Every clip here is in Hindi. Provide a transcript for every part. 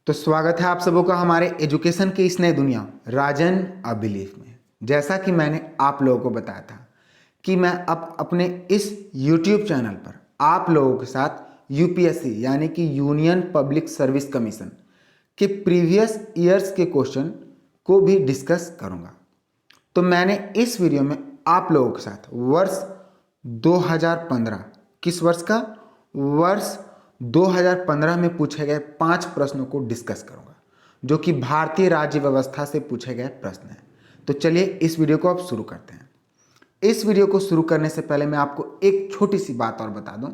तो स्वागत है आप सबों का हमारे एजुकेशन की इस नई दुनिया राजन अ बिलीफ में। जैसा कि मैंने आप लोगों को बताया था कि मैं अब अपने इस YouTube चैनल पर आप लोगों के साथ यूपीएससी यानी कि यूनियन पब्लिक सर्विस कमीशन के प्रीवियस ईयर्स के क्वेश्चन को भी डिस्कस करूंगा। तो मैंने इस वीडियो में आप लोगों के साथ वर्ष 2015 किस वर्ष का वर्ष 2015 में पूछे गए 5 प्रश्नों को डिस्कस करूंगा जो कि भारतीय राज्य व्यवस्था से पूछे गए प्रश्न हैं। तो चलिए इस वीडियो को अब शुरू करते हैं। इस वीडियो को शुरू करने से पहले मैं आपको एक छोटी सी बात और बता दूं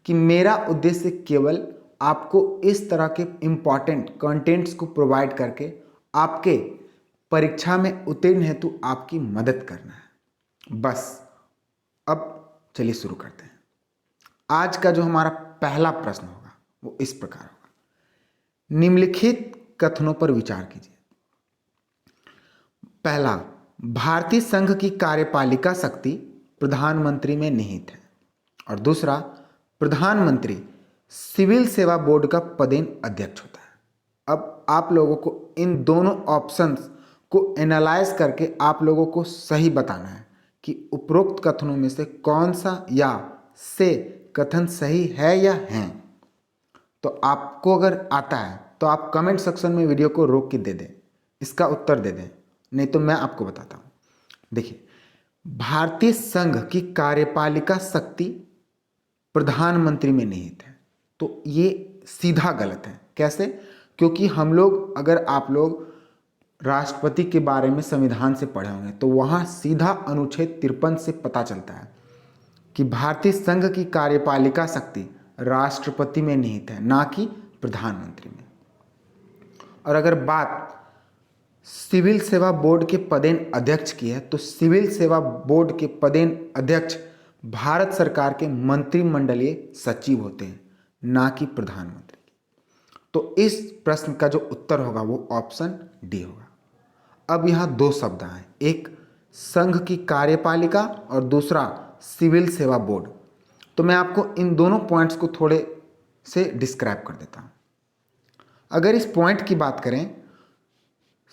कि मेरा उद्देश्य केवल आपको इस तरह के इंपॉर्टेंट कंटेंट्स को प्रोवाइड करके आपके परीक्षा में उत्तीर्ण हेतु आपकी मदद करना है, बस। अब चलिए शुरू करते हैं। आज का जो हमारा पहला प्रश्न होगा वो इस प्रकार होगा। निम्नलिखित कथनों पर विचार कीजिए। पहला, भारतीय संघ की कार्यपालिका शक्ति प्रधानमंत्री में निहित है। और दूसरा, प्रधानमंत्री सिविल सेवा बोर्ड का पदेन अध्यक्ष होता है। अब आप लोगों को इन दोनों ऑप्शंस को एनालाइज करके आप लोगों को सही बताना है कि उपरोक्त कथनों में से कौन सा या से कथन सही है या है। तो आपको अगर आता है तो आप कमेंट सेक्शन में वीडियो को रोक के दे दें, इसका उत्तर दे दें, नहीं तो मैं आपको बताता हूँ। देखिए, भारतीय संघ की कार्यपालिका शक्ति प्रधानमंत्री में निहित है, तो ये सीधा गलत है। कैसे? क्योंकि हम लोग, अगर आप लोग राष्ट्रपति के बारे में संविधान से पढ़े होंगे तो वहाँ सीधा अनुच्छेद 53 से पता चलता है कि भारतीय संघ की कार्यपालिका शक्ति राष्ट्रपति में निहित है, ना कि प्रधानमंत्री में। और अगर बात सिविल सेवा बोर्ड के पदेन अध्यक्ष की है तो सिविल सेवा बोर्ड के पदेन अध्यक्ष भारत सरकार के मंत्रिमंडलीय सचिव होते हैं, ना कि प्रधानमंत्री। तो इस प्रश्न का जो उत्तर होगा वो ऑप्शन डी होगा। अब यहाँ दो शब्द हैं, एक संघ की कार्यपालिका और दूसरा सिविल सेवा बोर्ड। तो मैं आपको इन दोनों पॉइंट्स को थोड़े से डिस्क्राइब कर देता हूँ। अगर इस पॉइंट की बात करें,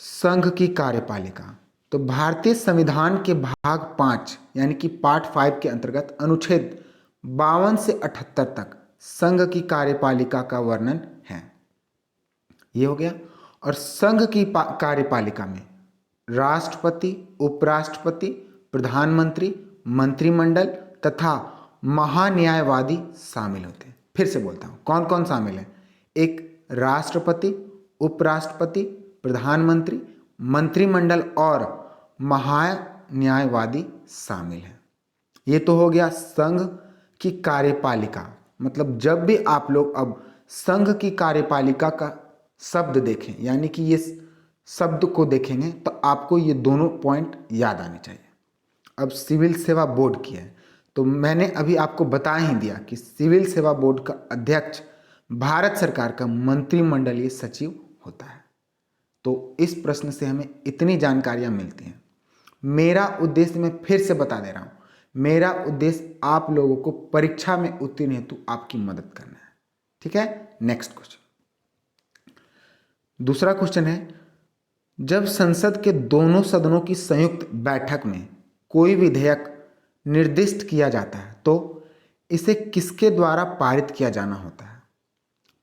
संघ की कार्यपालिका, तो भारतीय संविधान के भाग 5 यानी कि पार्ट 5 के अंतर्गत अनुच्छेद 52 से 78 तक संघ की कार्यपालिका का वर्णन है। ये हो गया। और संघ की कार्यपालिका में राष्ट्रपति, उपराष्ट्रपति, प्रधानमंत्री, मंत्रिमंडल तथा महान्यायवादी शामिल होते हैं। फिर से बोलता हूँ, कौन कौन शामिल है? एक राष्ट्रपति, उपराष्ट्रपति, प्रधानमंत्री, मंत्रिमंडल और महान्यायवादी शामिल हैं। ये तो हो गया संघ की कार्यपालिका। मतलब जब भी आप लोग अब संघ की कार्यपालिका का शब्द देखें, यानी कि ये शब्द को देखेंगे, तो आपको ये दोनों पॉइंट याद आने चाहिए। अब सिविल सेवा बोर्ड की है, तो मैंने अभी आपको बता ही दिया कि सिविल सेवा बोर्ड का अध्यक्ष भारत सरकार का मंत्रिमंडलीय सचिव होता है। तो इस प्रश्न से हमें इतनी जानकारियां मिलती हैं। मेरा उद्देश्य, मैं फिर से बता दे रहा हूं, मेरा उद्देश्य आप लोगों को परीक्षा में उत्तीर्ण हेतु आपकी मदद करना है। ठीक है, नेक्स्ट क्वेश्चन। दूसरा क्वेश्चन है, जब संसद के दोनों सदनों की संयुक्त बैठक में कोई विधेयक निर्दिष्ट किया जाता है तो इसे किसके द्वारा पारित किया जाना होता है?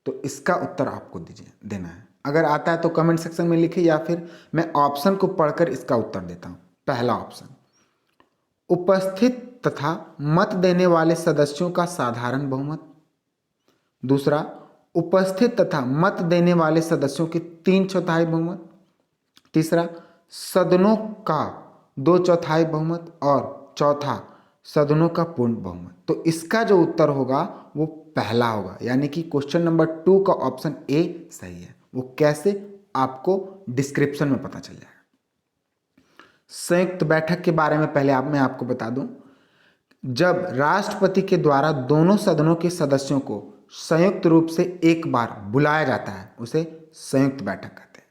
तो इसका उत्तर आपको देना है। अगर आता है तो कमेंट सेक्शन में लिखिए, या फिर मैं ऑप्शन को पढ़कर इसका उत्तर देता हूं। पहला ऑप्शन, उपस्थित तथा मत देने वाले सदस्यों का साधारण बहुमत। दूसरा, उपस्थित तथा मत देने वाले सदस्यों के 3/4 बहुमत। तीसरा, सदनों का 2/4 बहुमत। और चौथा, सदनों का पूर्ण बहुमत। तो इसका जो उत्तर होगा वो पहला होगा, यानी कि क्वेश्चन नंबर 2 का ऑप्शन ए सही है। वो कैसे, आपको डिस्क्रिप्शन में पता चल जाएगा। संयुक्त बैठक के बारे में पहले मैं आपको बता दूं, जब राष्ट्रपति के द्वारा दोनों सदनों के सदस्यों को संयुक्त रूप से एक बार बुलाया जाता है उसे संयुक्त बैठक कहते हैं।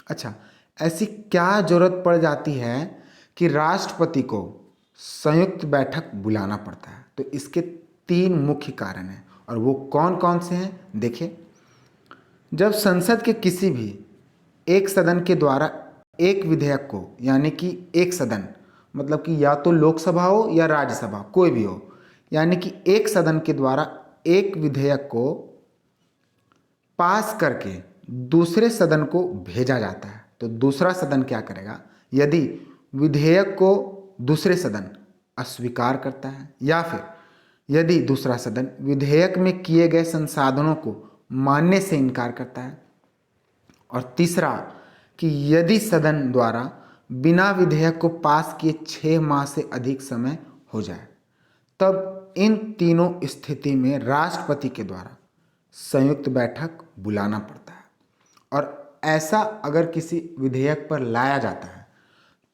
अच्छा, ऐसी क्या जरूरत पड़ जाती है कि राष्ट्रपति को संयुक्त बैठक बुलाना पड़ता है? तो इसके 3 मुख्य कारण हैं, और वो कौन कौन से हैं देखिए। जब संसद के किसी भी एक सदन के द्वारा एक विधेयक को, यानी कि एक सदन मतलब कि या तो लोकसभा हो या राज्यसभा, कोई भी हो, यानी कि एक सदन के द्वारा एक विधेयक को पास करके दूसरे सदन को भेजा जाता है, तो दूसरा सदन क्या करेगा? यदि विधेयक को दूसरे सदन अस्वीकार करता है या फिर यदि दूसरा सदन विधेयक में किए गए संसाधनों को मानने से इनकार करता है, और तीसरा कि यदि सदन द्वारा बिना विधेयक को पास किए 6 माह से अधिक समय हो जाए, तब इन तीनों स्थिति में राष्ट्रपति के द्वारा संयुक्त बैठक बुलाना पड़ता है। और ऐसा अगर किसी विधेयक पर लाया जाता है,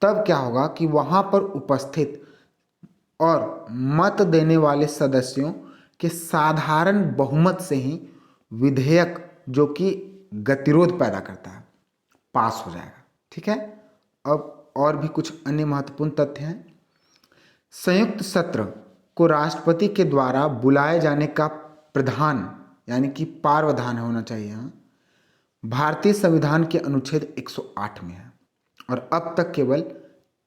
तब क्या होगा कि वहाँ पर उपस्थित और मत देने वाले सदस्यों के साधारण बहुमत से ही विधेयक, जो कि गतिरोध पैदा करता है, पास हो जाएगा। ठीक है। अब और भी कुछ अन्य महत्वपूर्ण तथ्य हैं। संयुक्त सत्र को राष्ट्रपति के द्वारा बुलाए जाने का प्रधान यानी कि प्रावधान होना चाहिए यहाँ भारतीय संविधान के अनुच्छेद 108 में है, और अब तक केवल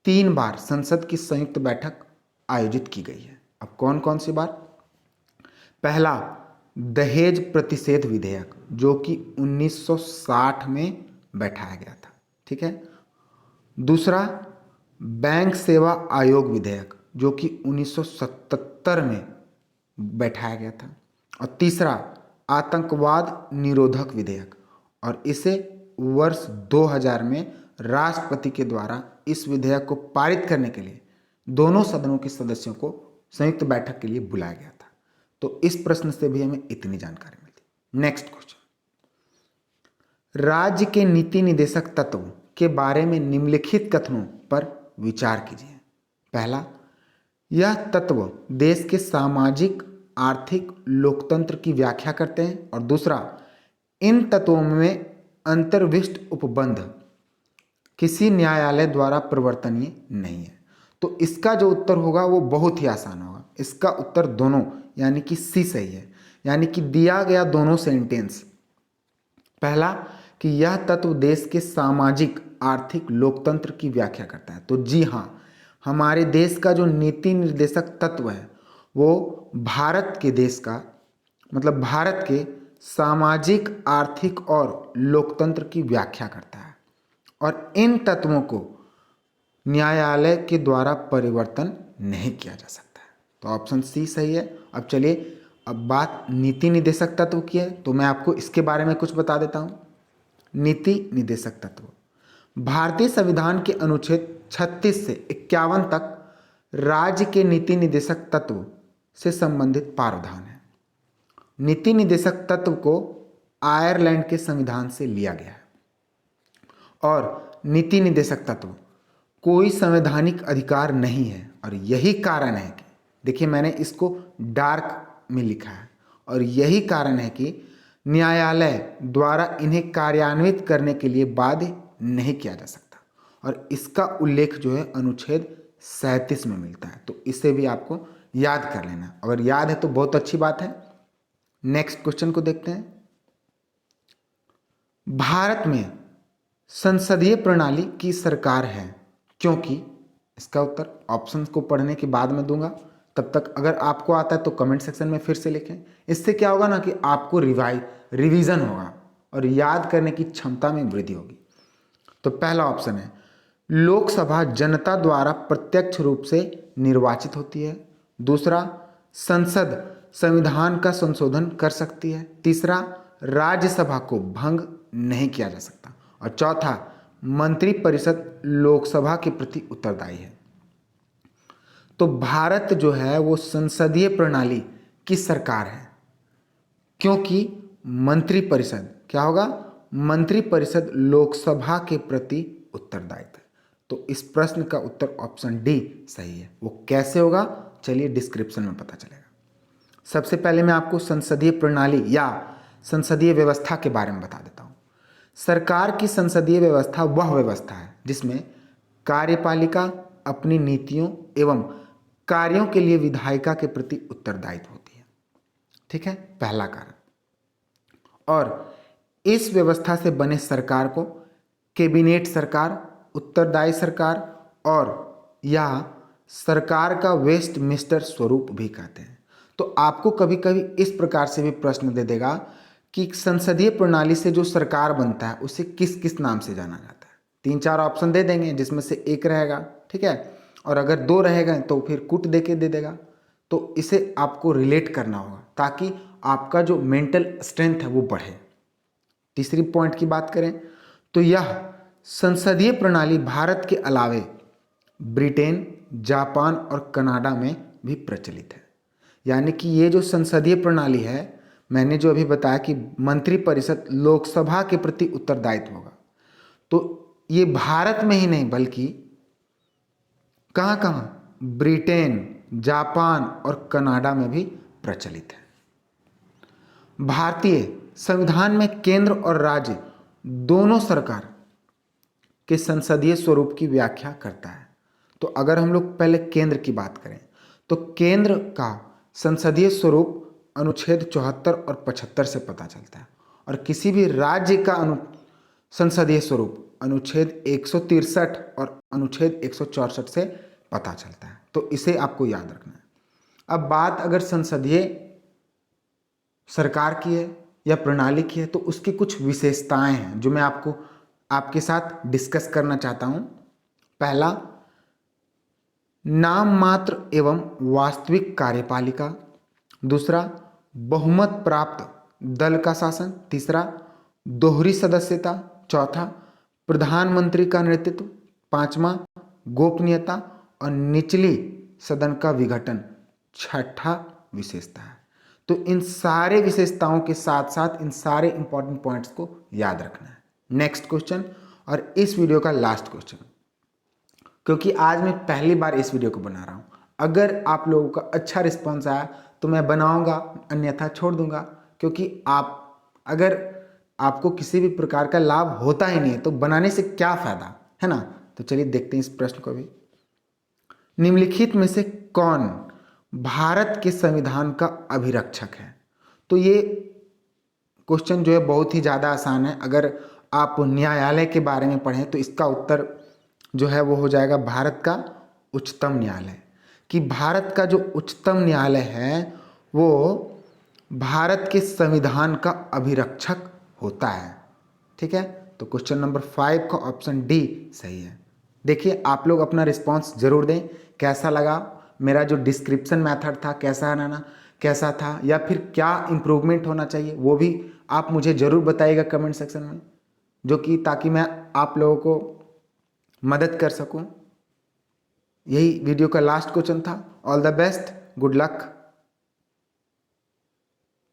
3 बार संसद की संयुक्त बैठक आयोजित की गई है। अब कौन कौन सी बार? पहला, दहेज प्रतिषेध विधेयक, जो कि 1960 में बैठाया गया था। ठीक है। दूसरा, बैंक सेवा आयोग विधेयक, जो कि 1977 में बैठाया गया था। और तीसरा, आतंकवाद निरोधक विधेयक, और इसे वर्ष 2000 में राष्ट्रपति के द्वारा इस विधेयक को पारित करने के लिए दोनों सदनों के सदस्यों को संयुक्त बैठक के लिए बुलाया गया था। तो इस प्रश्न से भी हमें इतनी जानकारी मिलती। नेक्स्ट क्वेश्चन, राज्य के नीति निदेशक तत्व के बारे में निम्नलिखित कथनों पर विचार कीजिए। पहला, यह तत्व देश के सामाजिक आर्थिक लोकतंत्र की व्याख्या करते हैं। और दूसरा, इन तत्वों में अंतर्विष्ट उपबंध किसी न्यायालय द्वारा परिवर्तनीय नहीं है। तो इसका जो उत्तर होगा वो बहुत ही आसान होगा। इसका उत्तर दोनों यानी कि सी सही है, यानी कि दिया गया दोनों सेंटेंस, पहला कि यह तत्व देश के सामाजिक आर्थिक लोकतंत्र की व्याख्या करता है, तो जी हाँ, हमारे देश का जो नीति निर्देशक तत्व है वो भारत के देश का मतलब भारत के सामाजिक आर्थिक और लोकतंत्र की व्याख्या करता है, और इन तत्वों को न्यायालय के द्वारा परिवर्तन नहीं किया जा सकता है। तो ऑप्शन सी सही है। अब चलिए, अब बात नीति निदेशक तत्व की है, तो मैं आपको इसके बारे में कुछ बता देता हूँ। नीति निदेशक तत्व भारतीय संविधान के अनुच्छेद 36 से 51 तक राज्य के नीति निदेशक तत्व से संबंधित प्रावधान है। नीति निदेशक तत्व को आयरलैंड के संविधान से लिया गया है, और नीति निदेशक तत्व कोई संवैधानिक अधिकार नहीं है। और यही कारण है कि देखिए, मैंने इसको डार्क में लिखा है, और यही कारण है कि न्यायालय द्वारा इन्हें कार्यान्वित करने के लिए बाध्य नहीं किया जा सकता, और इसका उल्लेख जो है अनुच्छेद 37 में मिलता है। तो इसे भी आपको याद कर लेना, अगर याद है तो बहुत अच्छी बात है। नेक्स्ट क्वेश्चन को देखते हैं। भारत में संसदीय प्रणाली की सरकार है क्योंकि, इसका उत्तर ऑप्शंस को पढ़ने के बाद में दूंगा, तब तक अगर आपको आता है तो कमेंट सेक्शन में फिर से लिखें। इससे क्या होगा ना कि आपको रिवीजन होगा और याद करने की क्षमता में वृद्धि होगी। तो पहला ऑप्शन है, लोकसभा जनता द्वारा प्रत्यक्ष रूप से निर्वाचित होती है। दूसरा, संसद संविधान का संशोधन कर सकती है। तीसरा, राज्यसभा को भंग नहीं किया जा सकता। और चौथा, मंत्रिपरिषद लोकसभा के प्रति उत्तरदायी है। तो भारत जो है वो संसदीय प्रणाली की सरकार है क्योंकि मंत्रिपरिषद क्या होगा, मंत्रिपरिषद लोकसभा के प्रति उत्तरदायित्व है। तो इस प्रश्न का उत्तर ऑप्शन डी सही है। वो कैसे होगा, चलिए डिस्क्रिप्शन में पता चलेगा। सबसे पहले मैं आपको संसदीय प्रणाली या संसदीय व्यवस्था के बारे में बता देता हूँ। सरकार की संसदीय व्यवस्था वह व्यवस्था है जिसमें कार्यपालिका अपनी नीतियों एवं कार्यों के लिए विधायिका के प्रति उत्तरदायित्व होती है। ठीक है, पहला कारण। और इस व्यवस्था से बने सरकार को कैबिनेट सरकार, उत्तरदायी सरकार और या सरकार का वेस्टमिंस्टर स्वरूप भी कहते हैं। तो आपको कभी कभी इस प्रकार से भी प्रश्न दे देगा कि संसदीय प्रणाली से जो सरकार बनता है उसे किस किस नाम से जाना जाता है। 3-4 ऑप्शन दे देंगे जिसमें से एक रहेगा, ठीक है, और अगर 2 रहेगा तो फिर कुट दे के दे देगा। तो इसे आपको रिलेट करना होगा ताकि आपका जो मेंटल स्ट्रेंथ है वो बढ़े। तीसरी पॉइंट की बात करें तो यह संसदीय प्रणाली भारत के अलावे ब्रिटेन, जापान और कनाडा में भी प्रचलित है। यानी कि ये जो संसदीय प्रणाली है, मैंने जो अभी बताया कि मंत्रिपरिषद लोकसभा के प्रति उत्तरदायित्व होगा, तो ये भारत में ही नहीं बल्कि कहाँ कहाँ, ब्रिटेन, जापान और कनाडा में भी प्रचलित है। भारतीय संविधान में केंद्र और राज्य दोनों सरकार के संसदीय स्वरूप की व्याख्या करता है। तो अगर हम लोग पहले केंद्र की बात करें तो केंद्र का संसदीय स्वरूप अनुच्छेद 74 और 75 से पता चलता है, और किसी भी राज्य का संसदीय स्वरूप अनुच्छेद 163 और अनुच्छेद 164 से पता चलता है। तो इसे आपको याद रखना है। अब बात अगर संसदीय सरकार की है या प्रणाली की है तो उसकी कुछ विशेषताएं हैं जो मैं आपके साथ डिस्कस करना चाहता हूं। पहला, नाम मात्र एवं वास्तविक कार्यपालिका। दूसरा, बहुमत प्राप्त दल का शासन। तीसरा, दोहरी सदस्यता। चौथा, प्रधानमंत्री का नेतृत्व। पांचवा, गोपनीयता और निचली सदन का विघटन। छठा विशेषता है। तो इन सारे विशेषताओं के साथ साथ इन सारे इंपॉर्टेंट पॉइंट्स को याद रखना है। नेक्स्ट क्वेश्चन, और इस वीडियो का लास्ट क्वेश्चन, क्योंकि आज मैं पहली बार इस वीडियो को बना रहा हूं। अगर आप लोगों का अच्छा रिस्पॉन्स आया तो मैं बनाऊंगा, अन्यथा छोड़ दूंगा, क्योंकि अगर आपको किसी भी प्रकार का लाभ होता ही नहीं है तो बनाने से क्या फायदा, है ना। तो चलिए देखते हैं इस प्रश्न को भी। निम्नलिखित में से कौन भारत के संविधान का अभिरक्षक है? तो ये क्वेश्चन जो है बहुत ही ज़्यादा आसान है। अगर आप न्यायालय के बारे में पढ़ें तो इसका उत्तर जो है वो हो जाएगा भारत का उच्चतम न्यायालय। कि भारत का जो उच्चतम न्यायालय है वो भारत के संविधान का अभिरक्षक होता है, ठीक है। तो क्वेश्चन नंबर 5 का ऑप्शन डी सही है। देखिए आप लोग अपना रिस्पांस जरूर दें, कैसा लगा मेरा जो डिस्क्रिप्शन मेथड था, कैसा था, या फिर क्या इम्प्रूवमेंट होना चाहिए वो भी आप मुझे ज़रूर बताइएगा कमेंट सेक्शन में, जो कि ताकि मैं आप लोगों को मदद कर सकूं। यही वीडियो का लास्ट क्वेश्चन था। All the best, good luck.